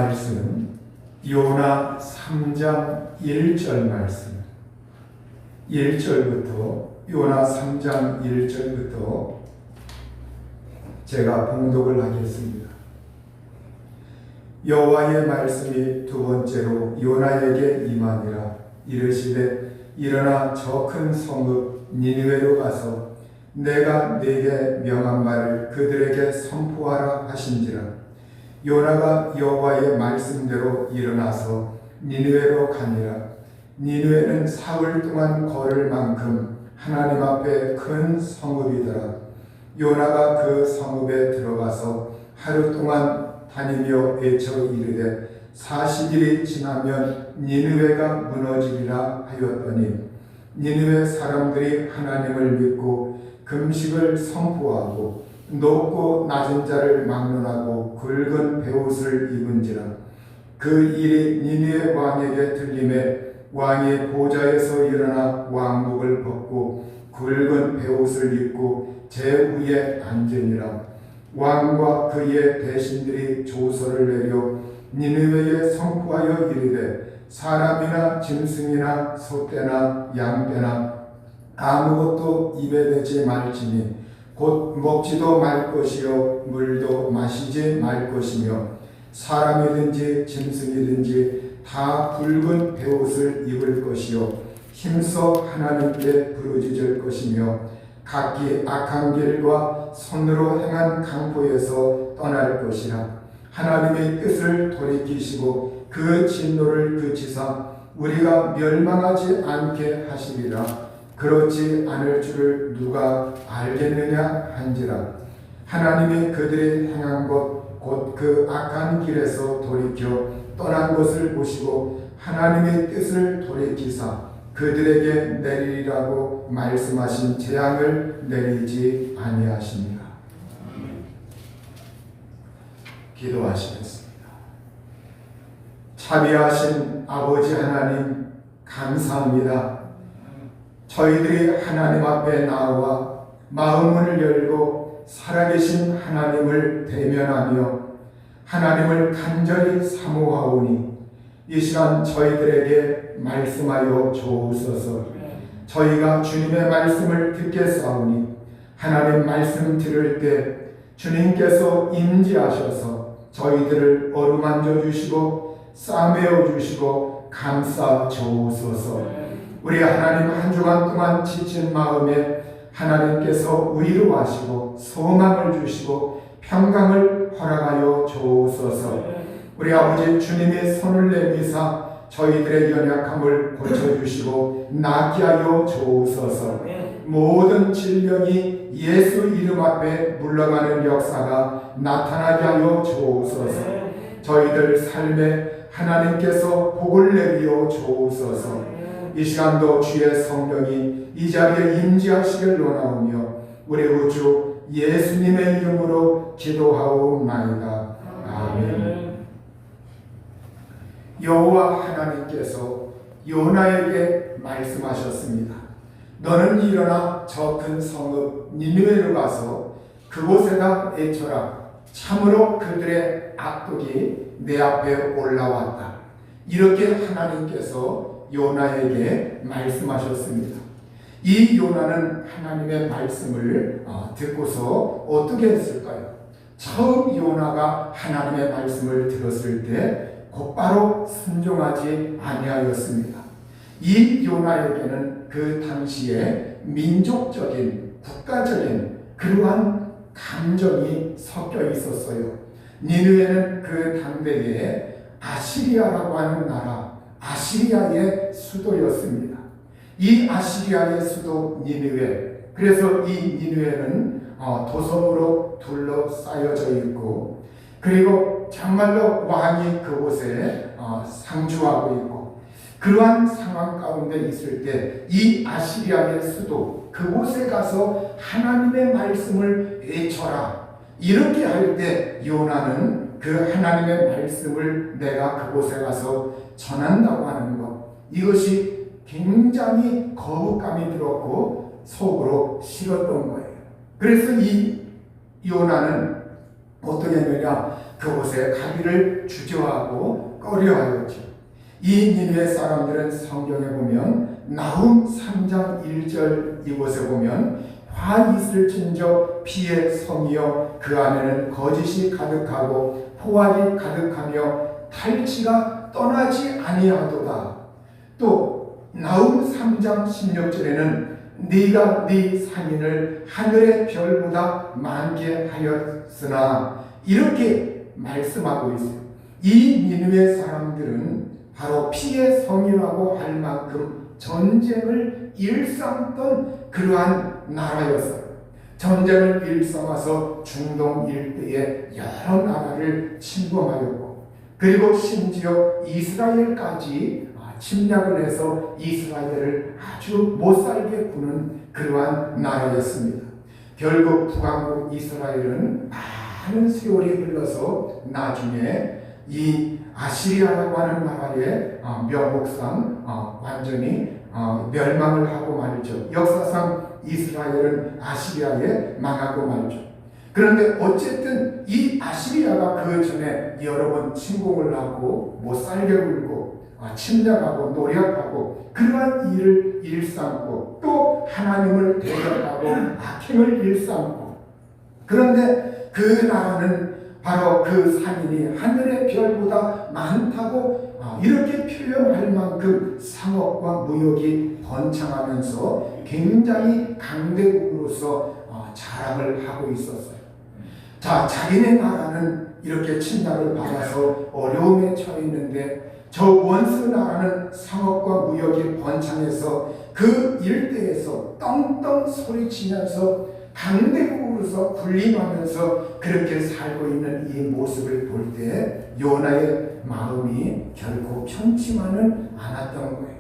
말씀 요나 3장 1절 말씀 1절부터 요나 3장 1절부터 제가 봉독을 하겠습니다. 여호와의 말씀이 두 번째로 요나에게 임하니라. 이르시되 일어나 저 큰 성읍 니느웨로 가서 내가 네게 명한 말을 그들에게 선포하라 하신지라. 요나가 여호와의 말씀대로 일어나서 니느웨로 가니라. 니느웨는 사흘 동안 걸을 만큼 하나님 앞에 큰 성읍이더라. 요나가 그 성읍에 들어가서 하루 동안 다니며 외쳐 이르되 40일이 지나면 니느웨가 무너지리라 하였더니 니느웨 사람들이 하나님을 믿고 금식을 선포하고 높고 낮은 자를 막론하고 굵은 베옷을 입은지라. 그 일이 니느웨 왕에게 들림에 왕이 보좌에서 일어나 왕복을 벗고 굵은 베옷을 입고 제 위에 앉으니라. 왕과 그의 대신들이 조서를 내려 니느웨에 선포하여 이르되 사람이나 짐승이나 소떼나 양떼나 아무것도 입에 대지 말지니 곧 먹지도 말 것이요 물도 마시지 말 것이며 사람이든지 짐승이든지 다 붉은 베옷을 입을 것이요 힘써 하나님께 부르짖을 것이며 각기 악한 길과 손으로 행한 강포에서 떠날 것이라. 하나님의 뜻을 돌이키시고 그 진노를 그치사 우리가 멸망하지 않게 하시리라. 그렇지 않을 줄을 누가 알겠느냐 한지라. 하나님이 그들이 행한 것 곧 그 악한 길에서 돌이켜 떠난 것을 보시고 하나님의 뜻을 돌이키사 그들에게 내리리라고 말씀하신 재앙을 내리지 아니하십니다. 기도하시겠습니다. 자비하신 아버지 하나님 감사합니다. 저희들이 하나님 앞에 나와 마음을 열고 살아계신 하나님을 대면하며 하나님을 간절히 사모하오니 이 시간 저희들에게 말씀하여 주옵소서. 저희가 주님의 말씀을 듣겠사오니 하나님 말씀 들을 때 주님께서 임재하셔서 저희들을 어루만져 주시고 싸매어 주시고 감싸 주옵소서. 우리 하나님 한 주간 동안 지친 마음에 하나님께서 위로하시고 소망을 주시고 평강을 허락하여 주옵소서. 우리 아버지 주님의 손을 내미사 저희들의 연약함을 고쳐주시고 낫게 하여 주옵소서. 모든 질병이 예수 이름 앞에 물러가는 역사가 나타나게 하여 주옵소서. 저희들 삶에 하나님께서 복을 내리어 주옵소서. 이 시간도 주의 성령이 이 자리에 임재하시길 원하오며 우리 우주 예수님의 이름으로 기도하옵나이다. 아멘. 여호와 하나님께서 요나에게 말씀하셨습니다. 너는 일어나 저 큰 성읍 니느웨로 가서 그곳에다 외쳐라. 참으로 그들의 악독이 내 앞에 올라왔다. 이렇게 하나님께서 요나에게 말씀하셨습니다. 이 요나는 하나님의 말씀을 듣고서 어떻게 했을까요? 처음 요나가 하나님의 말씀을 들었을 때 곧바로 순종하지 아니하였습니다. 이 요나에게는 그 당시에 민족적인 국가적인 그러한 감정이 섞여 있었어요. 니느웨는 그 당대에 아시리아라고 하는 나라, 아시리아의 수도였습니다. 이 아시리아의 수도 니느웨, 그래서 이 니느웨는 도성으로 둘러싸여져 있고 그리고 정말로 왕이 그곳에 상주하고 있고 그러한 상황 가운데 있을 때 이 아시리아의 수도 그곳에 가서 하나님의 말씀을 외쳐라. 이렇게 할 때 요나는 그 하나님의 말씀을 내가 그곳에 가서 전한다고 하는 것, 이것이 굉장히 거부감이 들었고 속으로 싫었던 거예요. 그래서 이 요나는 어떻게 했느냐? 그곳에 가기를 주저하고 꺼려하였죠. 이 니느웨 사람들은 성경에 보면 나훔 3장 1절 이곳에 보면 화 있을진저 피의 성이여 그 안에는 거짓이 가득하고 포악이 가득하며 탈취가 떠나지 아니하도다. 또 나훔 3장 16절에는 네가 네 상인을 하늘의 별보다 많게 하였으나 이렇게 말씀하고 있어요. 이 니느웨 사람들은 바로 피의 성이라고 할 만큼 전쟁을 일삼던 그러한 나라였어요. 전쟁을 일삼아서 중동 일대의 여러 나라를 침범하였고 그리고 심지어 이스라엘까지 침략을 해서 이스라엘을 아주 못살게 구는 그러한 나라였습니다. 결국 북왕국 이스라엘은 많은 세월이 흘러서 나중에 이 아시리아라고 하는 나라의 명목상 완전히 멸망을 하고 말이죠. 역사상 이스라엘은 아시리아에 망하고 말이죠. 그런데 어쨌든 이 아시리아가 그 전에 여러 번 침공을 하고 못살게 굴고 침략하고 노력하고 그러한 일을 일삼고 또 하나님을 대적하고 악행을 일삼고 그런데 그 나라는 바로 그 상인이 하늘의 별보다 많다고 이렇게 표현할 만큼 상업과 무역이 번창하면서 굉장히 강대국으로서 자랑을 하고 있었어요. 자, 자기네 나라는 이렇게 침략을 받아서 어려움에 처해 있는데 저 원수 나라는 상업과 무역이 번창해서 그 일대에서 떵떵 소리치면서 강대국으로서 군림하면서 그렇게 살고 있는 이 모습을 볼 때 요나의 마음이 결코 편치만은 않았던 거예요.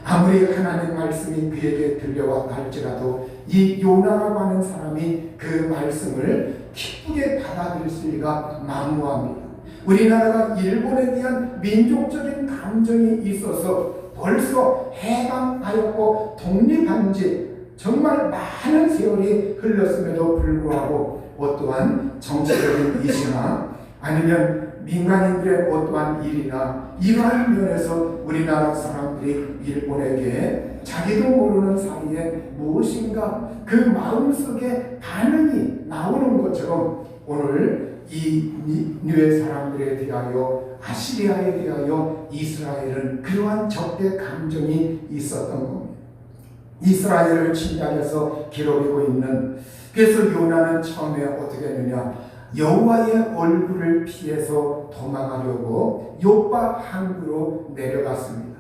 아무리 하나님 말씀이 그에게 들려왔다 할지라도 이 요나라고 하는 사람이 그 말씀을 기쁘게 받아들였으리가 만무합니다. 우리나라가 일본에 대한 민족적인 감정이 있어서 벌써 해방하였고 독립한 지 정말 많은 세월이 흘렀음에도 불구하고 어떠한 정치적인 이슈나 아니면 민간인들의 어떠한 일이나 이러한 면에서 우리나라 사람들이 일본에게 자기도 모르는 사이에 무엇인가 그 마음속에 반응이 나오는 것처럼 오늘 이 니느웨 사람들에 대하여 아시리아에 대하여 이스라엘은 그러한 적대 감정이 있었던 겁니다. 이스라엘을 침략해서 괴롭히고 있는 그래서 요나는 처음에 어떻게 했느냐 여호와의 얼굴을 피해서 도망하려고 욥바 항구로 내려갔습니다.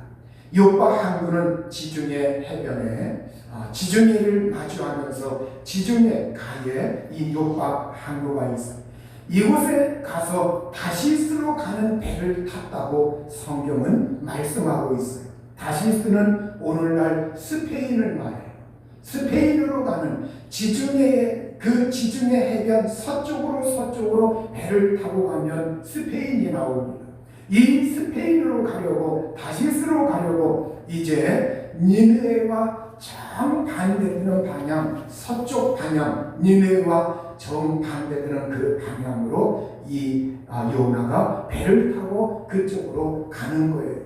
욥바 항구는 지중해 해변에 지중해를 마주하면서 지중해 가에 이 욥바 항구가 있어요. 이곳에 가서 다시스로 가는 배를 탔다고 성경은 말씀하고 있어요. 다시스는 오늘날 스페인을 말해요. 스페인으로 가는 지중해 그 지중해 해변 서쪽으로 배를 타고 가면 스페인이 나옵니다. 이 스페인으로 가려고 다시스로 가려고 이제 니느웨와 정반대되는 방향 서쪽 방향 니느웨와 정반대되는 그 방향으로 이 요나가 배를 타고 그쪽으로 가는 거예요.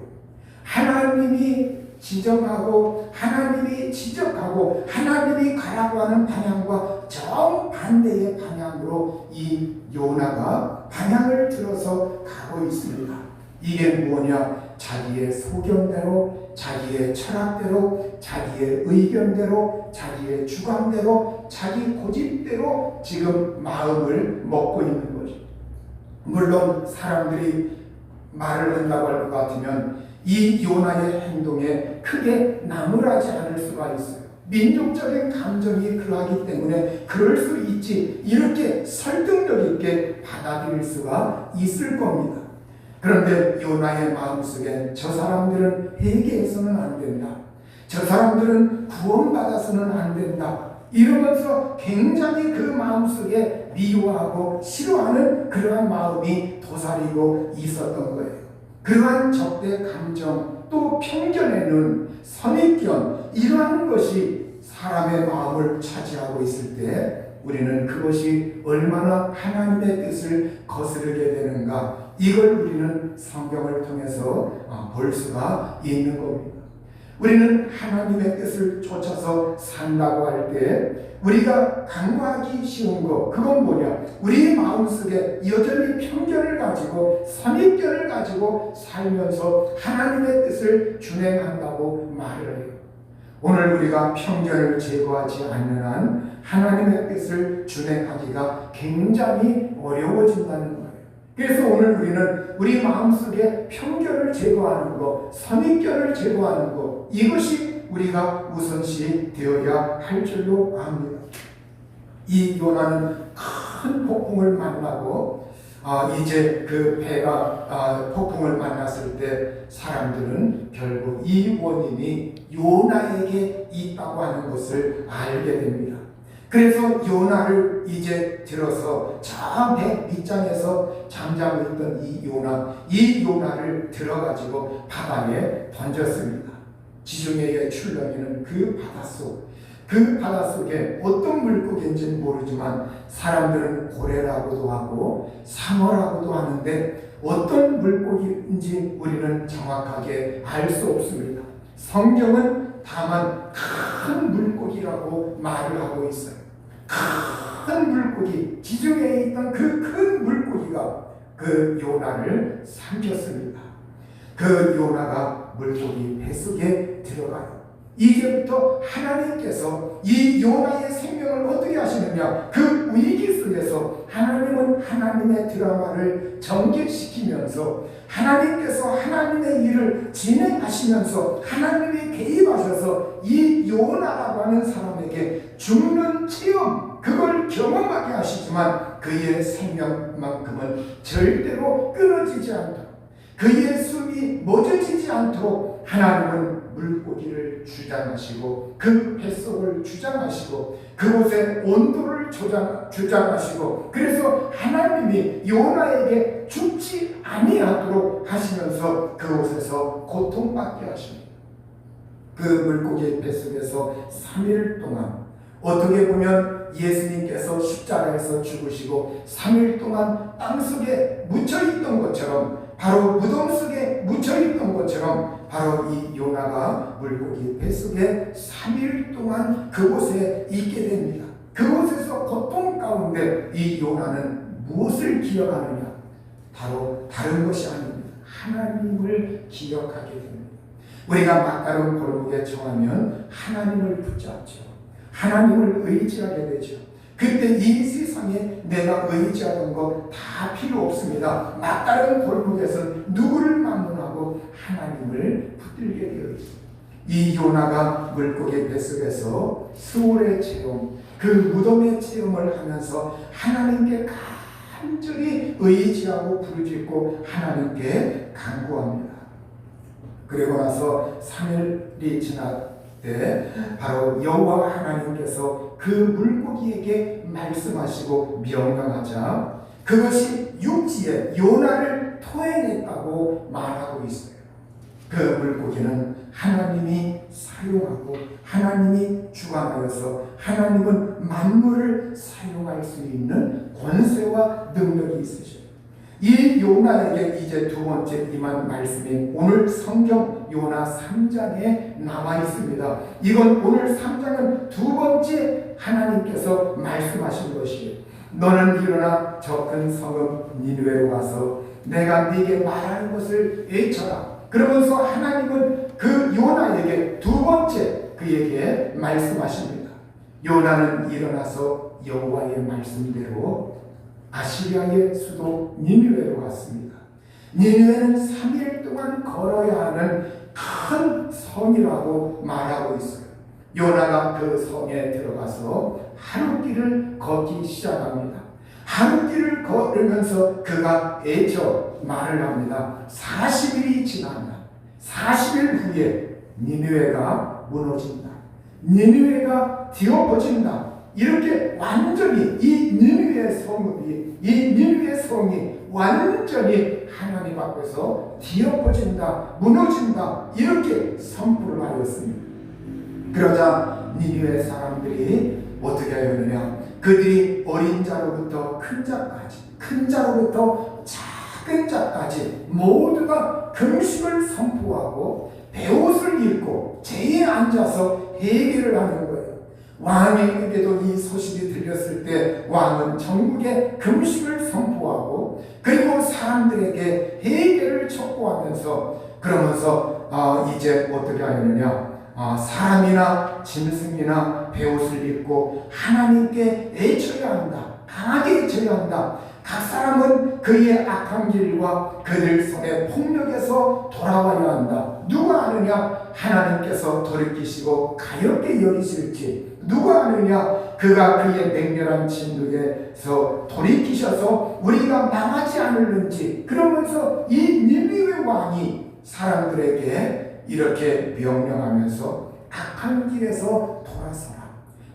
하나님이 지정하고 하나님이 지적하고 하나님이 가라고 하는 방향과 정반대의 방향으로 이 요나가 방향을 들어서 가고 있습니다. 이게 뭐냐? 자기의 소견대로, 자기의 철학대로, 자기의 의견대로, 자기의 주관대로, 자기 고집대로 지금 마음을 먹고 있는 거죠. 물론 사람들이 말을 한다고 할 것 같으면 이 요나의 행동에 크게 나무라지 않을 수가 있어요. 민족적인 감정이 그러하기 때문에 그럴 수 있지 이렇게 설득력 있게 받아들일 수가 있을 겁니다. 그런데 요나의 마음속에 저 사람들은 회개해서는 안 된다. 저 사람들은 구원받아서는 안 된다. 이러면서 굉장히 그 마음속에 미워하고 싫어하는 그러한 마음이 도사리고 있었던 거예요. 그러한 적대 감정 또 편견의 눈, 선입견 이러한 것이 사람의 마음을 차지하고 있을 때 우리는 그것이 얼마나 하나님의 뜻을 거스르게 되는가, 이걸 우리는 성경을 통해서 볼 수가 있는 겁니다. 우리는 하나님의 뜻을 쫓아서 산다고 할 때 우리가 간과하기 쉬운 것, 그건 뭐냐? 우리 마음속에 여전히 편견을 가지고 선입견을 가지고 살면서 하나님의 뜻을 준행한다고 말을 해요. 오늘 우리가 편견을 제거하지 않는 한 하나님의 뜻을 준행하기가 굉장히 어려워진다는 거예요. 그래서 오늘 우리는 우리 마음속에 편견을 제거하는 것, 선입견을 제거하는 것, 이것이 우리가 우선시 되어야 할 줄로 압니다. 이 요나는 큰 폭풍을 만나고 이제 그 배가 폭풍을 만났을 때 사람들은 결국 이 원인이 요나에게 있다고 하는 것을 알게 됩니다. 그래서 요나를 이제 들어서 저 배 밑장에서 잠자고 있던 이 요나를 들어가지고 바다에 던졌습니다. 지중해의 출렁이는 그 바닷속에 어떤 물고기인지는 모르지만 사람들은 고래라고도 하고 상어라고도 하는데 어떤 물고기인지 우리는 정확하게 알 수 없습니다. 성경은 다만 큰 물고기라고 말을 하고 있어요. 큰 물고기, 지중해에 있던 그 큰 물고기가 그 요나를 삼켰습니다. 그 요나가 물고기 뱃속에 들어가요. 이제부터 하나님께서 이 요나의 생명을 어떻게 하시느냐, 그 위기 속에서 하나님은 하나님의 드라마를 전개시키면서 하나님께서 하나님의 일을 진행하시면서 하나님이 개입하셔서 이 요나라고 하는 사람에게 죽는 체험, 그걸 경험하게 하시지만 그의 생명만큼은 절대로 끊어지지 않도록, 그의 숨이 멎어지지 않도록 하나님은 물고기를 주장하시고 그 뱃속을 주장하시고 그곳의 온도를 주장하시고, 그래서 하나님이 요나에게 죽지 아니하도록 하시면서 그곳에서 고통받게 하십니다. 그 물고기의 뱃속에서 3일 동안, 어떻게 보면 예수님께서 십자가에서 죽으시고 3일 동안 땅속에 묻혀있던 것처럼, 바로 무덤 속에 묻혀있던 것처럼 바로 이 요나가 물고기 뱃속에 3일 동안 그곳에 있게 됩니다. 그곳에서 고통 가운데 이 요나는 무엇을 기억하느냐? 바로 다른 것이 아닙니다. 하나님을 기억하게 됩니다. 우리가 막다른 골목에 처하면 하나님을 붙잡죠. 하나님을 의지하게 되죠. 그때 이 세상에 내가 의지하는 거 다 필요 없습니다. 막다른 골목에서는 누구를 만문하고 하나님을 붙들게 되어 있습니다. 이 요나가 물고기 뱃속에서 수월의 체험, 그 무덤의 체험을 하면서 하나님께 간절히 의지하고 부르짖고 하나님께 간구합니다. 그리고 나서 3일이 지났 때 바로 여호와 하나님께서 그 물고기에게 말씀하시고 명령하자 그것이 육지에 요나를 토해냈다고 말하고 있어요. 그 물고기는 하나님이 사용하고 하나님이 주관하여서 하나님은 만물을 사용할 수 있는 권세와 능력이 있으셔요. 이 요나에게 이제 두 번째 임한 말씀이 오늘 성경 요나 3장에 남아 있습니다. 이건 오늘 3장은 두 번째 하나님께서 말씀하신 것이에요. 너는 일어나 저 큰 성읍 니느웨로 가서 내가 네게 말하는 것을 외쳐라. 그러면서 하나님은 그 요나에게 두 번째 그에게 말씀하십니다. 요나는 일어나서 여호와의 말씀대로 아시리아의 수도 니느웨로 갔습니다. 니느웨는 3일 동안 걸어야 하는 큰 성이라고 말하고 있어요. 요나가 그 성에 들어가서 하룻길을 걷기 시작합니다. 하룻길을 걸으면서 그가 애쳐 말을 합니다. 40일이 지난다. 40일 후에 니느웨가 무너진다. 니느웨가 뒤엎어진다. 이렇게 완전히 이 니느웨 성이 완전히 하나님 앞에서 뒤엎어진다, 무너진다, 이렇게 선포를 하였습니다. 그러자 니느웨 사람들이 어떻게 하였느냐? 그들이 어린 자로부터 큰 자까지, 큰 자로부터 작은 자까지 모두가 금식을 선포하고 베옷을 입고 제에 앉아서 회개를 하는 거예요. 왕에게도 이 소식이 들렸을 때 왕은 전국에 금식을 선포하고 그리고 사람들에게 회개를 촉구하면서 그러면서 이제 어떻게 하느냐, 사람이나 짐승이나 베옷을 입고 하나님께 애쳐야 한다. 강하게 애쳐야 한다. 각 사람은 그의 악한 길과 그들 손의 폭력에서 돌아와야 한다. 누가 아느냐? 하나님께서 돌이키시고 가볍게 여기실지. 누가 아느냐? 그가 그의 맹렬한 진노에서 돌이키셔서 우리가 망하지 않을는지. 그러면서 이 니느웨 왕이 사람들에게 이렇게 명령하면서 악한 길에서 돌아서라,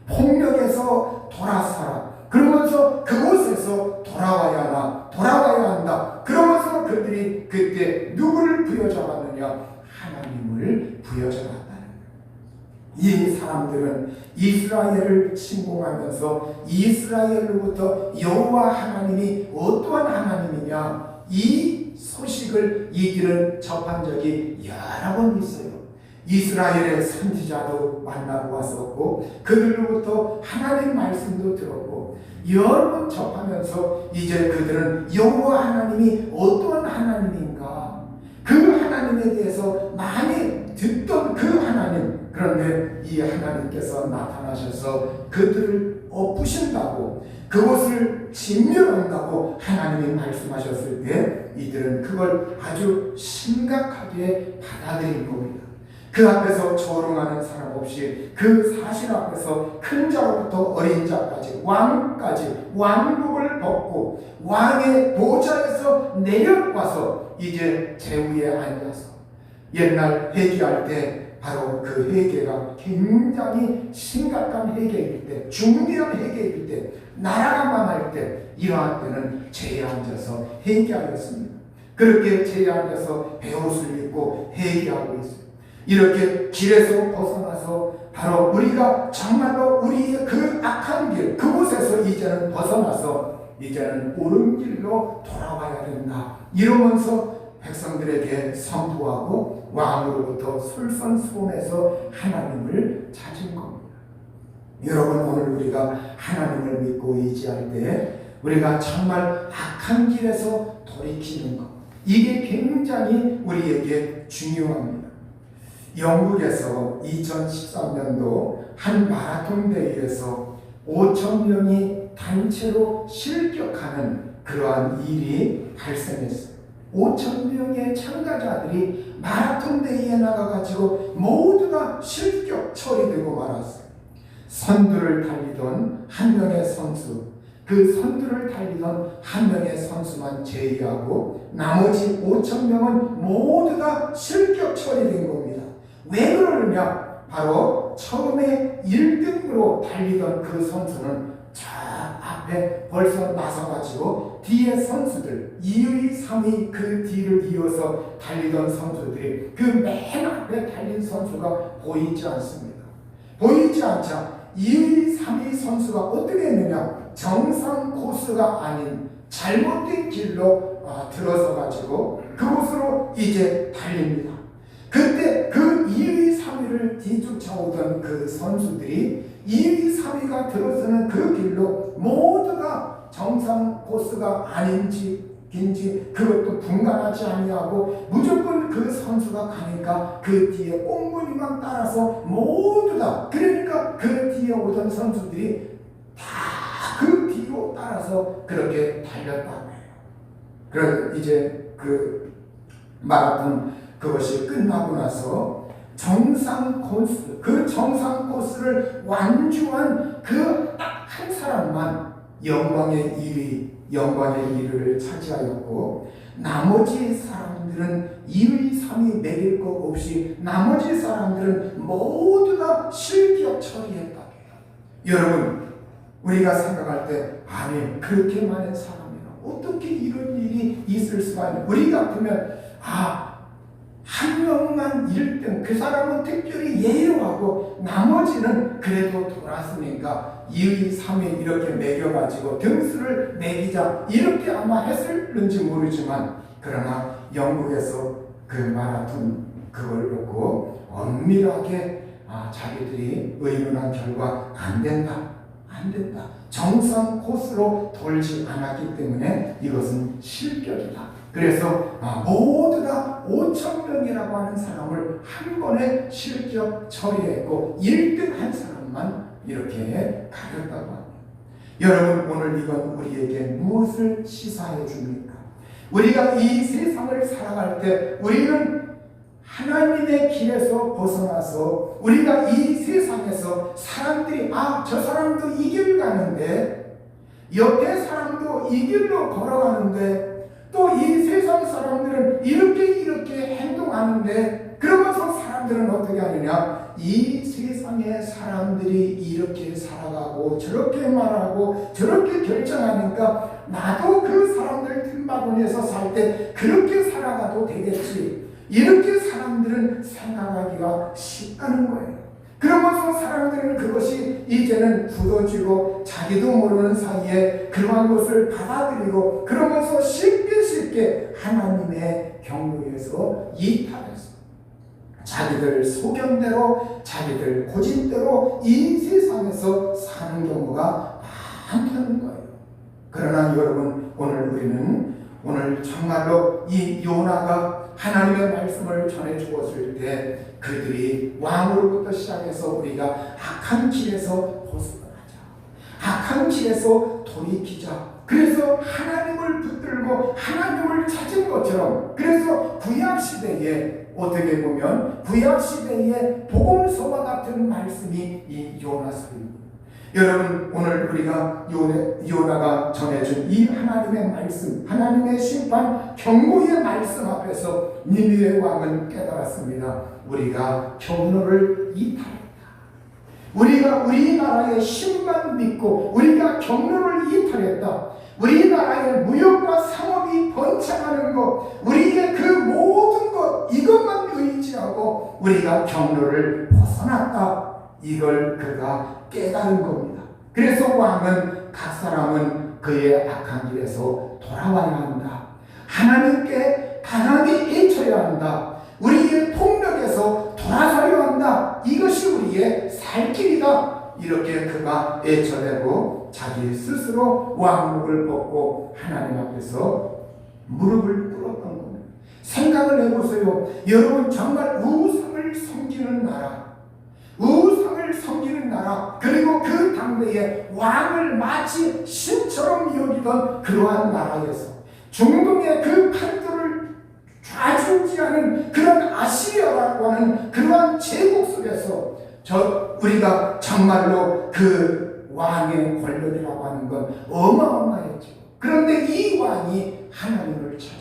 폭력에서 돌아서라. 그러면서 그곳에서 돌아와야 한다. 그러면서 그들이 그때 누구를 부여잡았느냐? 하나님을 부여잡았다는 거예요. 이 사람들은 이스라엘을 침공하면서 이스라엘로부터 여호와 하나님이 어떠한 하나님이냐, 이 소식을 이들은 접한 적이 여러 번 있어요. 이스라엘의 선지자도 만나고 왔었고 그들로부터 하나님 말씀도 들었고 여러 번 접하면서 이제 그들은 여호와 하나님이 어떠한 하나님인가, 그 하나님에 대해서 많이 듣던 그 하나님, 그런데 이 하나님께서 나타나셔서 그들을 엎으신다고, 그것을 진멸한다고 하나님이 말씀하셨을 때 이들은 그걸 아주 심각하게 받아들인 겁니다. 그 앞에서 조롱하는 사람 없이 그 사실 앞에서 큰 자로부터 어린 자까지 왕까지 왕복을 벗고 왕의 보좌에서 내려와서 이제 제위에 앉아서 옛날 회개할 때 바로 그 회개가 굉장히 심각한 회개일 때, 중대한 회개일 때, 나라가 망할 때, 이러한 때는 제에 앉아서 회개하였습니다. 그렇게 제에 앉아서 베옷을 입고 회개하고 있어요. 이렇게 길에서 벗어나서 바로 우리가 정말로 우리의 그 악한 길, 그곳에서 이제는 벗어나서 이제는 옳은 길로 돌아와야 된다. 이러면서 백성들에게 선포하고 왕으로부터 솔선수범해서 하나님을 찾은 겁니다. 여러분, 오늘 우리가 하나님을 믿고 의지할 때 우리가 정말 악한 길에서 돌이키는 것, 이게 굉장히 우리에게 중요합니다. 영국에서 2013년도 한 마라톤 대회에서 5,000명이 단체로 실격하는 그러한 일이 발생했어요. 5,000명의 참가자들이 마라톤 대회에 나가가지고 모두가 실격 처리되고 말았어요. 선두를 달리던 한 명의 선수, 그 선두를 달리던 한 명의 선수만 제외하고 나머지 5,000명은 모두가 실격 처리된 겁니다. 왜 그러느냐? 바로 처음에 1등으로 달리던 그 선수는 저 앞에 벌써 나서가지고 뒤에 선수들 2위, 3위 그 뒤를 이어서 달리던 선수들이 그 맨 앞에 달린 선수가 보이지 않습니다. 보이지 않자 2위, 3위 선수가 어떻게 했느냐? 정상 코스가 아닌 잘못된 길로 들어서가지고 그곳으로 이제 달립니다. 그때 그 2위, 3위를 뒤쫓아오던 그 선수들이 2위, 3위가 들어서는 그 길로 모두가 정상 코스가 아닌지 긴지 그것도 분간하지 아니하고 무조건 그 선수가 가니까 그 뒤에 꽁무니만 따라서 모두 다, 그러니까 그 뒤에 오던 선수들이 다 그 뒤로 따라서 그렇게 달렸다고 해요. 그래서 이제 그 마라톤 그것이 끝나고 나서 정상 코스, 그 정상 코스를 완주한 그 딱 한 사람만 영광의 1위, 영광의 1위를 차지하였고 나머지 사람들은 2위, 3위 매길 것 없이 나머지 사람들은 모두 다 실격 처리했다고 해요. 여러분, 우리가 생각할 때 아니 그렇게 많은 사람이나 어떻게 이런 일이 있을 수가 있나? 우리 같으면 한 명만 1등, 그 사람은 특별히 예우하고 나머지는 그래도 돌았으니까 2위, 3위 이렇게 매겨가지고 등수를 매기자 이렇게 아마 했을는지 모르지만, 그러나 영국에서 그 마라톤 그걸 놓고 엄밀하게 자기들이 의논한 결과 안 된다. 정상 코스로 돌지 않았기 때문에 이것은 실격이다. 그래서 모두 다 5,000명이라고 하는 사람을 한 번에 실격 처리했고 1등 한 사람만 이렇게 가렸다고 합니다. 여러분, 오늘 이건 우리에게 무엇을 시사해 줍니까? 우리가 이 세상을 살아갈 때 우리는 하나님의 길에서 벗어나서 우리가 이 세상에서 사람들이 저 사람도 이 길 가는데, 옆에 사람도 이 길로 걸어가는데, 또 이 세상 사람들은 이렇게 행동하는데, 그러면서 사람들은 어떻게 하느냐? 이 세상의 사람들이 이렇게 살아가고 저렇게 말하고 저렇게 결정하니까 나도 그 사람들 틈바구니에서 살 때 그렇게 살아가도 되겠지, 이렇게 사람들은 생각하기가 쉽다는 거예요. 그러면서 사람들은 그것이 이제는 굳어지고 자기도 모르는 사이에 그러한 것을 받아들이고, 그러면서 쉽게 하나님의 경로에서 이탈해서 자기들 소견대로 자기들 고집대로 이 세상에서 사는 경우가 많다는 거예요. 그러나 여러분, 오늘 정말로 이 요나가 하나님의 말씀을 전해 주었을 때 그들이 왕으로부터 시작해서 우리가 악한 길에서 벗어나자, 악한 길에서 돌이키자, 그래서 하나님을 붙들고 하나님을 찾은 것처럼, 그래서 구약시대에 어떻게 보면 구약시대의 복음서와 같은 말씀이 이 요나서입니다. 여러분, 오늘 우리가 요나가 전해준 이 하나님의 말씀, 하나님의 심판, 경고의 말씀 앞에서 니느웨 왕은 깨달았습니다. 우리가 경로를 이탈했다. 우리가 우리나라의 힘만 믿고 우리가 경로를 이탈했다. 우리나라의 무역과 상업이 번창하는 것, 우리의 그 모든 것, 이것만 의지하고 우리가 경로를 벗어났다. 이걸 그가 깨달은 겁니다. 그래서 왕은 각 사람은 그의 악한 길에서 돌아와야 한다. 하나님께 강하게 외쳐야 한다. 우리의 폭력에서 돌아서야 한다. 이것이 우리의 살 길이다. 이렇게 그가 외쳐내고 자기 스스로 왕복을 벗고 하나님 앞에서 무릎을 꿇었던 겁니다. 생각을 해보세요. 여러분, 정말 우상을 섬기는 나라, 그리고 그 당대에 왕을 마치 신처럼 여기던 그러한 나라에서 중동의 그 판도를 좌지우지하는 그런 아시리아라고 하는 그러한 제국 속에서 우리가 정말로 그 왕의 권력이라고 하는 건 어마어마했죠. 그런데 이 왕이 하나님을 찾아요.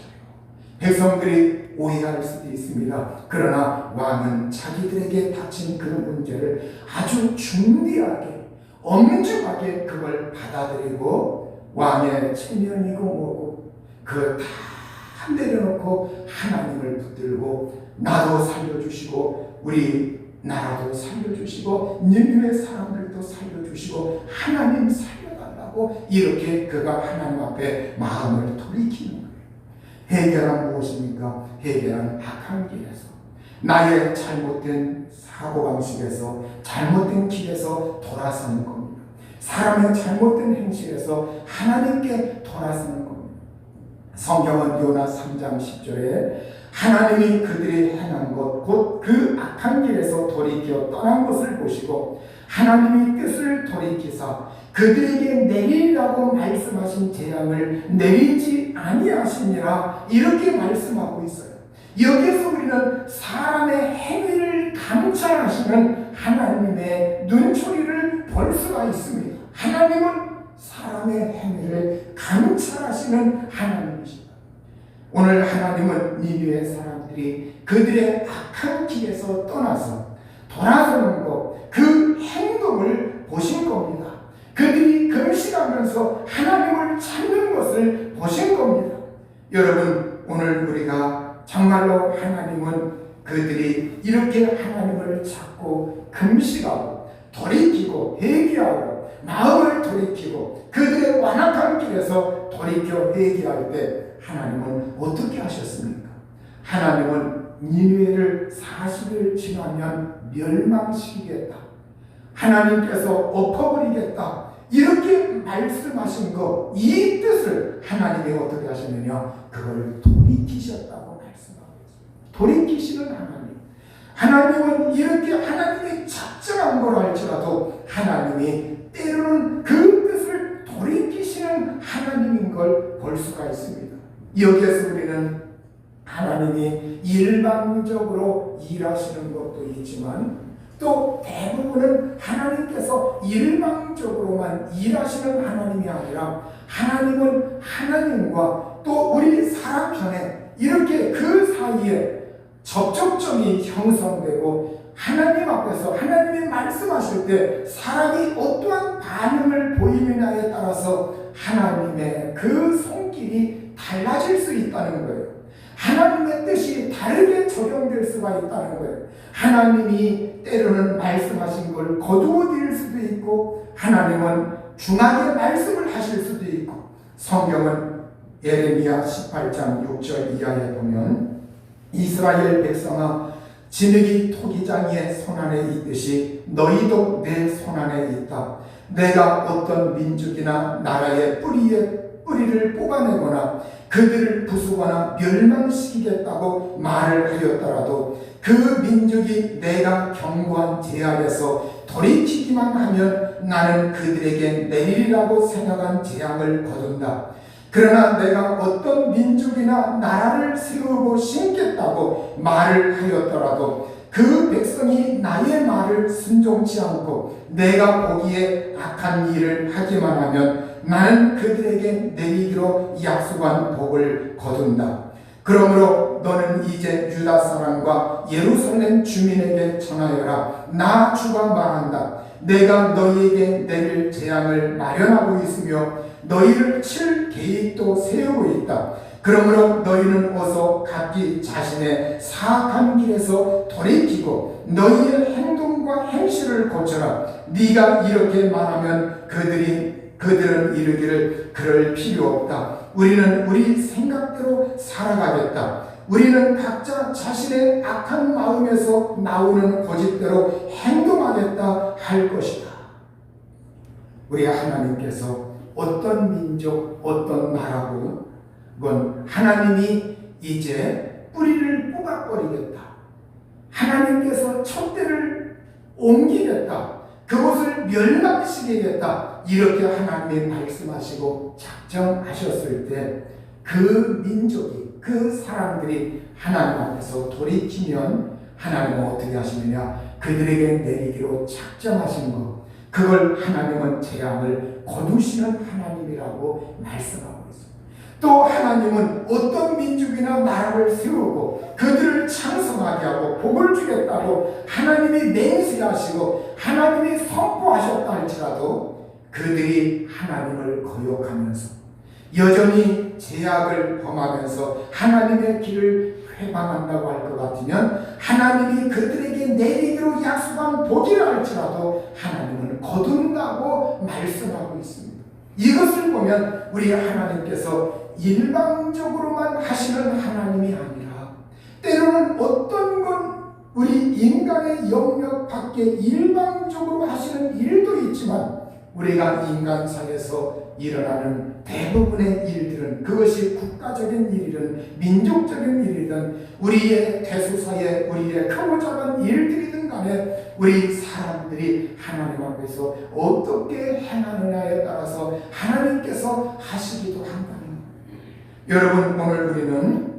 백성들이 오해할 수도 있습니다. 그러나 왕은 자기들에게 닥친 그 문제를 아주 중대하게, 엄중하게 그걸 받아들이고 왕의 체면이고 뭐고 그걸 다 내려놓고 하나님을 붙들고 나도 살려주시고 우리 나라도 살려주시고 니느웨 사람들도 살려주시고 하나님 살려달라고 이렇게 그가 하나님 앞에 마음을 돌이키는 거예요. 해결은 무엇입니까? 해결은 악한 길에서, 나의 잘못된 사고방식에서, 잘못된 길에서 돌아서는 겁니다. 사람의 잘못된 행실에서 하나님께 돌아서는 겁니다. 성경은 요나 3장 10절에 하나님이 그들이 행한 것, 곧 그 악한 길에서 돌이켜 떠난 것을 보시고 하나님이 뜻을 돌이키사 그들에게 내리라고 말씀하신 재앙을 내리지 아니하시니라, 이렇게 말씀하고 있어요. 여기서 우리는 사람의 행위를 감찰하시는 하나님의 눈초리를 볼 수가 있습니다. 하나님은 사람의 행위를 감찰하시는 하나님이십니다. 오늘 하나님은 니느웨 사람들이 그들의 악한 길에서 떠나서 돌아서는 것, 그 행동을 보신 겁니다. 그들이 금식하면서 하나님을 찾는 것을 보신 겁니다. 여러분, 오늘 우리가 정말로 하나님은 그들이 이렇게 하나님을 찾고 금식하고 돌이키고 회개하고 마음을 돌이키고 그들의 완악한 길에서 돌이켜 회개할 때 하나님은 어떻게 하셨습니까? 하나님은 니느웨를 40일 지나면 멸망시키겠다. 하나님께서 엎어버리겠다. 이렇게 말씀하신 거, 이 뜻을 하나님이 어떻게 하시느냐? 그걸 돌이키셨다고 말씀하고 있습니다. 돌이키시는 하나님. 하나님은 이렇게 하나님이 작정한 걸 할지라도 하나님이 때로는 그 뜻을 돌이키시는 하나님인 걸 볼 수가 있습니다. 여기에서 우리는 하나님이 일방적으로 일하시는 것도 있지만 또 대부분은 하나님께서 일방적으로만 일하시는 하나님이 아니라 하나님은 하나님과 또 우리 사람 편에 이렇게 그 사이에 접촉점이 형성되고 하나님 앞에서 하나님이 말씀하실 때 사람이 어떠한 반응을 보이느냐에 따라서 하나님의 그 손길이 달라질 수 있다는 거예요. 하나님의 뜻이 다르게 적용될 수가 있다는 거예요. 하나님이 때로는 말씀하신 걸 거두어드릴 수도 있고 하나님은 중하게 말씀을 하실 수도 있고 성경은 예레미야 18장 6절 이하에 보면 이스라엘 백성아 진흙이 토기장이의 손안에 있듯이 너희도 내 손안에 있다. 내가 어떤 민족이나 나라의 뿌리를 뽑아내거나 그들을 부수거나 멸망시키겠다고 말을 하였더라도 그 민족이 내가 경고한 제약에서 돌이키기만 하면 나는 그들에게 내리라고 생각한 재앙을 거둔다. 그러나 내가 어떤 민족이나 나라를 세우고 심겠다고 말을 하였더라도 그 백성이 나의 말을 순종치 않고 내가 보기에 악한 일을 하기만 하면 나는 그들에게 내리기로 약속한 복을 거둔다. 그러므로 너는 이제 유다 사람과 예루살렘 주민에게 전하여라. 나 주가 말한다. 내가 너희에게 내릴 재앙을 마련하고 있으며 너희를 칠 계획도 세우고 있다. 그러므로 너희는 어서 각기 자신의 사악한 길에서 돌이키고 너희의 행동과 행실을 고쳐라. 네가 이렇게 말하면 그들은 이르기를 그럴 필요 없다. 우리는 우리 생각대로 살아가겠다. 우리는 각자 자신의 악한 마음에서 나오는 고집대로 행동하겠다 할 것이다. 우리 하나님께서 어떤 민족, 어떤 나라고 그건 하나님이 이제 뿌리를 뽑아버리겠다. 하나님께서 촛대를 옮기겠다. 그것을 멸망시키겠다. 이렇게 하나님이 말씀하시고 작정하셨을 때 그 민족이 그 사람들이 하나님 앞에서 돌이키면 하나님은 어떻게 하시느냐? 그들에게 내리기로 작정하신 것 그걸 하나님은 재앙을 거두시는 하나님이라고 말씀하고 있습니다. 또 하나님은 어떤 민족이나 나라를 세우고 그들을 창성하게 하고 복을 주겠다고 하나님이 맹세하시고 하나님이 선포하셨다 할지라도 그들이 하나님을 거역하면서 여전히 죄악을 범하면서 하나님의 길을 회방한다고 할 것 같으면 하나님이 그들에게 내리기로 약속한 복이라 할지라도 하나님은 거둔다고 말씀하고 있습니다. 이것을 보면 우리 하나님께서 일방적으로만 하시는 하나님이 아니라 때로는 어떤 건 우리 인간의 영역 밖에 일방적으로 하시는 일도 있지만 우리가 인간상에서 일어나는 대부분의 일들은 그것이 국가적인 일이든 민족적인 일이든 우리의 대소사에 우리의 크고 작은 일들이든 간에 우리 사람들이 하나님 앞에서 어떻게 행하느냐에 따라서 하나님께서 하시기도 한다는 거예요. 여러분 오늘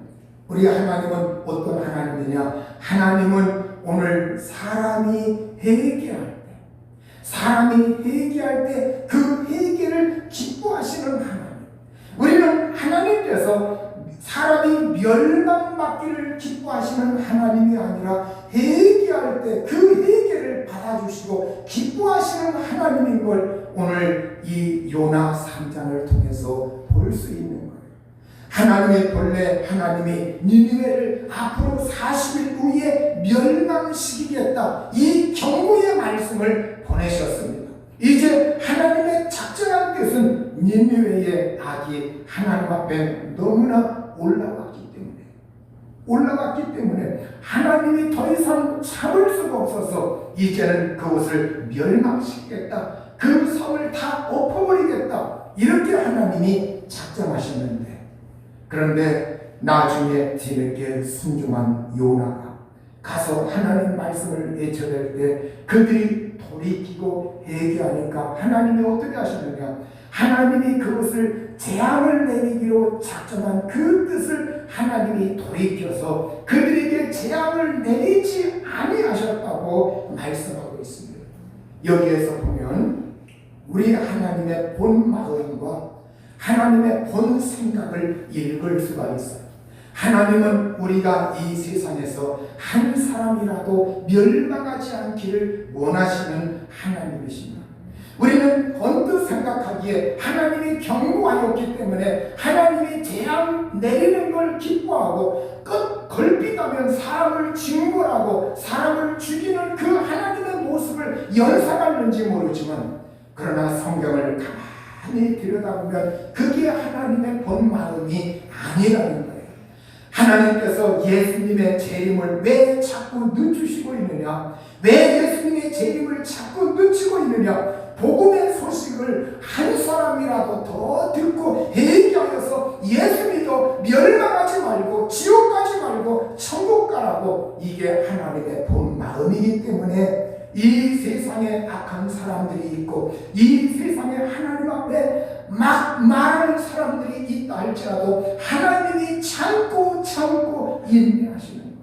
우리 하나님은 어떤 하나님이냐? 하나님은 오늘 사람이 회개할 때 그 회개를 기뻐하시는 하나님. 우리는 하나님께서 사람이 멸망받기를 기뻐하시는 하나님이 아니라 회개할 때 그 회개를 받아주시고 기뻐하시는 하나님인 걸 오늘 이 요나 3장을 통해서 볼 수 있는 거예요. 하나님의 본래 하나님이 니느웨를 앞으로 40일 후에 멸망시키겠다, 이 경고의 말씀을 보내셨습니다. 이제 하나님의 작정한 뜻은 니느웨의 악이 하나님 앞에 너무나 올라갔기 때문에 하나님이 더 이상 참을 수가 없어서 이제는 그곳을 멸망시키겠다, 그 성을 다 엎어버리겠다, 이렇게 하나님이 작정하셨는데, 그런데 나중에 뒤늦게 순종한 요나가 가서 하나님 말씀을 외쳐댈 때 그들이 돌이키고 회개하니까 하나님이 어떻게 하셨느냐, 하나님이 그것을 재앙을 내리기로 작정한 그 뜻을 하나님이 돌이켜서 그들에게 재앙을 내리지 아니하셨다고 말씀하고 있습니다. 여기에서 보면 우리 하나님의 본 마음과 하나님의 본 생각을 읽을 수가 있어요. 하나님은 우리가 이 세상에서 한 사람이라도 멸망하지 않기를 원하시는 하나님이십니다. 우리는 언뜻 생각하기에 하나님이 경고하였기 때문에 하나님이 재앙 내리는 걸 기뻐하고 걸핏하면 사람을 징벌하고 사람을 죽이는 그 하나님의 모습을 연상하는지 모르지만, 그러나 성경을 가만히 들여다보면 그게 하나님의 본 마음이 아니라는 거예요. 하나님께서 예수님의 재림을 왜 자꾸 늦추시고 있느냐? 왜 예수님의 재림을 자꾸 늦추고 있느냐? 복음의 소식을 한 사람이라도 더 듣고 회개하여서 예수 믿어 멸망하지 말고 지옥 가지 말고 천국 가라고, 이게 하나님의 본 마음이기 때문에 이 세상에 악한 사람들이 있고 이 세상에 하나님 앞에 막 말하는 사람들이 있다 할지라도 하나님이 참고 인내하시는 거예요.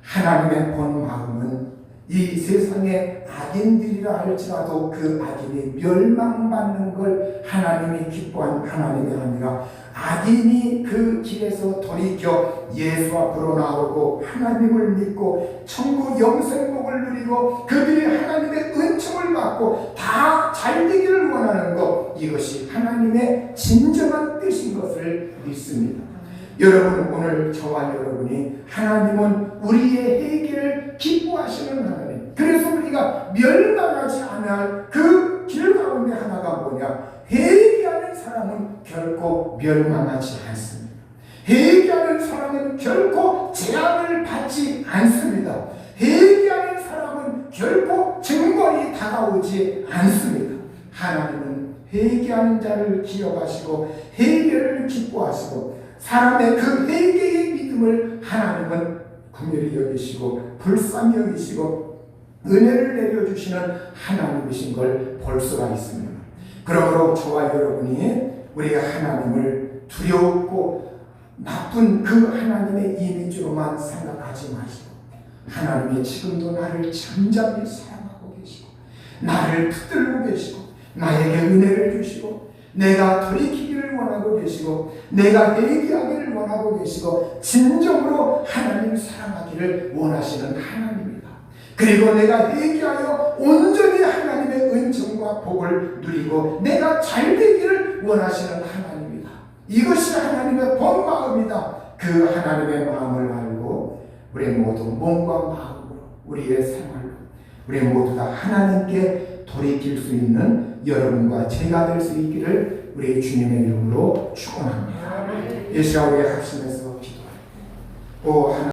하나님의 본 마음은 이 세상에 악인들이라 할지라도 그 악인이 멸망받는 걸 하나님이 기뻐한 하나님이 아니라 악인이 그 길에서 돌이켜 예수 앞으로 나오고 하나님을 믿고 천국 영생복을 누리고 그들이 하나님의 은총을 받고 다 잘되기를 원하는 것, 이것이 하나님의 진정한 뜻인 것을 믿습니다. 여러분, 오늘 저와 여러분이, 하나님은 우리의 회개를 기뻐하시는 하나님, 그래서 우리가 멸망하지 않을 그 길 가운데 하나가 뭐냐? 회개하는 사람은 결코 멸망하지 않습니다. 회개하는 사람은 결코 재앙을 받지 않습니다. 회개하는 사람은 결코 증거이 다가오지 않습니다. 하나님은 회개하는 자를 기억하시고 회개를 기뻐하시고 사람의 그 회개의 믿음을 하나님은 긍휼히 여기시고 불쌍히 여기시고 은혜를 내려주시는 하나님이신 걸 볼 수가 있습니다. 그러므로 저와 여러분이 우리가 하나님을 두렵고 나쁜 그 하나님의 이미지로만 생각하지 마시고, 하나님이 지금도 나를 잠잠히 사랑하고 계시고 나를 붙들고 계시고 나에게 은혜를 주시고 내가 돌이키기를 원하고 계시고 내가 회개하기를 원하고 계시고 진정으로 하나님 사랑하기를 원하시는 하나님입니다. 그리고 내가 회개하여 온전히 하나님의 은총과 복을 누리고 내가 잘되기를 원하시는 하나님입니다. 이것이 하나님의 본 마음이다. 그 하나님의 마음을 알고 우리 모두 몸과 마음으로 우리의 생활로 우리 모두 다 하나님께 돌이킬 수 있는 여러분과 제가 될 수 있기를 우리 주님의 이름으로 축원합니다. 이 시간 우리 합심해서 기도합니다. 오 하나님,